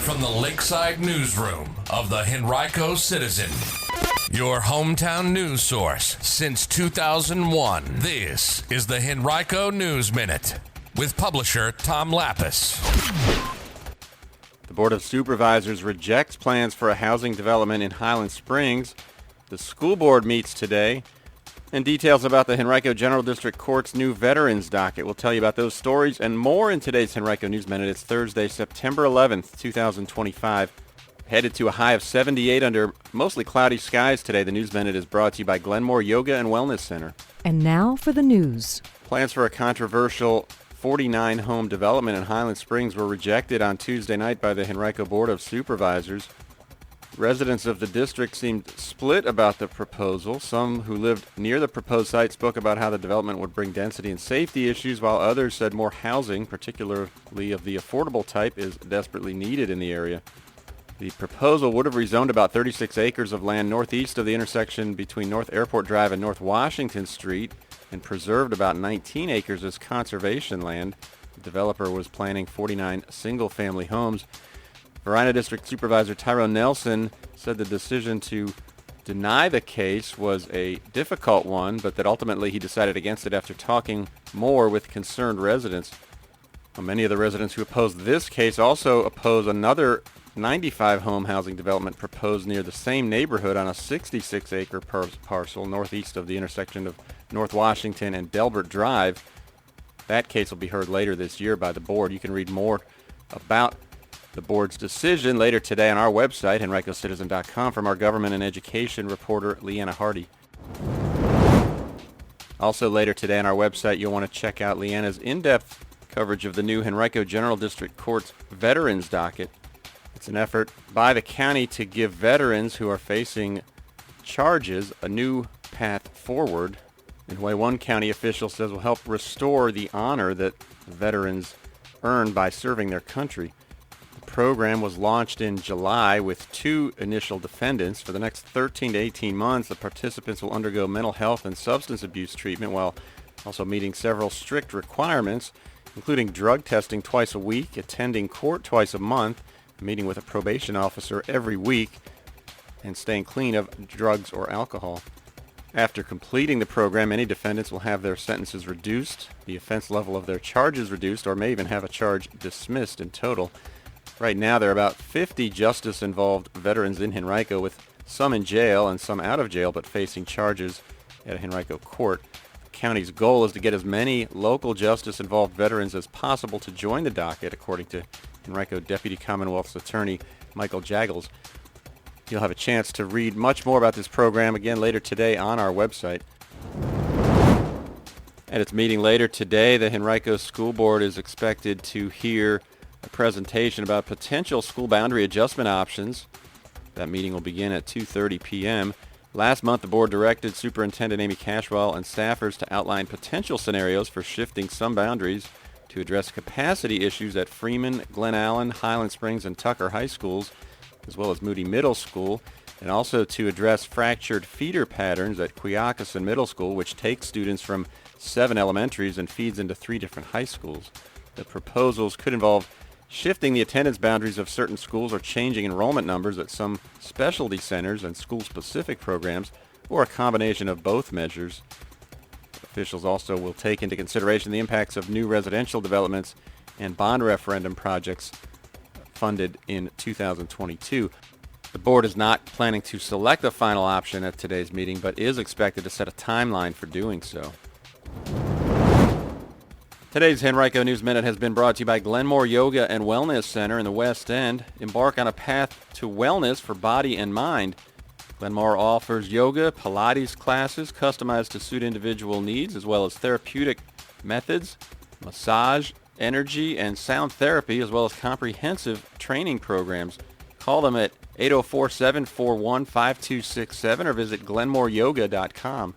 from the Lakeside Newsroom of the Henrico Citizen, your hometown news source since 2001. This is the Henrico News Minute with publisher Tom Lapis. The Board of Supervisors rejects plans for a housing development in Highland Springs. The school board meets today. And details about the Henrico General District Court's new veterans docket. We'll tell you about those stories and more in today's Henrico News Minute. It's Thursday, September 11th, 2025. Headed to a high of 78 under mostly cloudy skies today. The News Minute is brought to you by Glenmore Yoga and Wellness Center. And now for the news. Plans for a controversial 49-home development in Highland Springs were rejected on Tuesday night by the Henrico Board of Supervisors. Residents of the district seemed split about the proposal. Some who lived near the proposed site spoke about how the development would bring density and safety issues, while others said more housing, particularly of the affordable type, is desperately needed in the area. The proposal would have rezoned about 36 acres of land northeast of the intersection between North Airport Drive and North Washington Street and preserved about 19 acres as conservation land. The developer was planning 49 single-family homes. Varina District Supervisor Tyrone Nelson said the decision to deny the case was a difficult one, but that ultimately he decided against it after talking more with concerned residents. Many of the residents who opposed this case also oppose another 95-home housing development proposed near the same neighborhood on a 66-acre parcel northeast of the intersection of North Washington and Delbert Drive. That case will be heard later this year by the board. You can read more about the board's decision later today on our website, henricocitizen.com, from our government and education reporter, Leanna Hardy. Also later today on our website, you'll want to check out Leanna's in-depth coverage of the new Henrico General District Court's veterans docket. It's an effort by the county to give veterans who are facing charges a new path forward in a way one county official says will help restore the honor that veterans earn by serving their country. The program was launched in July with 2 initial defendants. For the next 13 to 18 months, the participants will undergo mental health and substance abuse treatment while also meeting several strict requirements, including drug testing twice a week, attending court twice a month, meeting with a probation officer every week, and staying clean of drugs or alcohol. After completing the program, any defendants will have their sentences reduced, the offense level of their charges reduced, or may even have a charge dismissed in total. Right now, there are about 50 justice-involved veterans in Henrico, with some in jail and some out of jail but facing charges at a Henrico court. The county's goal is to get as many local justice-involved veterans as possible to join the docket, according to Henrico Deputy Commonwealth's Attorney Michael Jaggles. You'll have a chance to read much more about this program again later today on our website. At its meeting later today, the Henrico School Board is expected to hear a presentation about potential school boundary adjustment options. That meeting will begin at 2:30 p.m. Last month, the board directed Superintendent Amy Cashwell and staffers to outline potential scenarios for shifting some boundaries to address capacity issues at Freeman, Glen Allen, Highland Springs, and Tucker High Schools, as well as Moody Middle School, and also to address fractured feeder patterns at Quioccasin Middle School, which takes students from 7 elementaries and feeds into 3 different high schools. The proposals could involve shifting the attendance boundaries of certain schools or changing enrollment numbers at some specialty centers and school-specific programs, or a combination of both measures. Officials also will take into consideration the impacts of new residential developments and bond referendum projects funded in 2022. The board is not planning to select a final option at today's meeting, but is expected to set a timeline for doing so. Today's Henrico News Minute has been brought to you by Glenmore Yoga and Wellness Center in the West End. Embark on a path to wellness for body and mind. Glenmore offers yoga, Pilates classes customized to suit individual needs, as well as therapeutic methods, massage, energy, and sound therapy, as well as comprehensive training programs. Call them at 804-741-5267 or visit glenmoreyoga.com.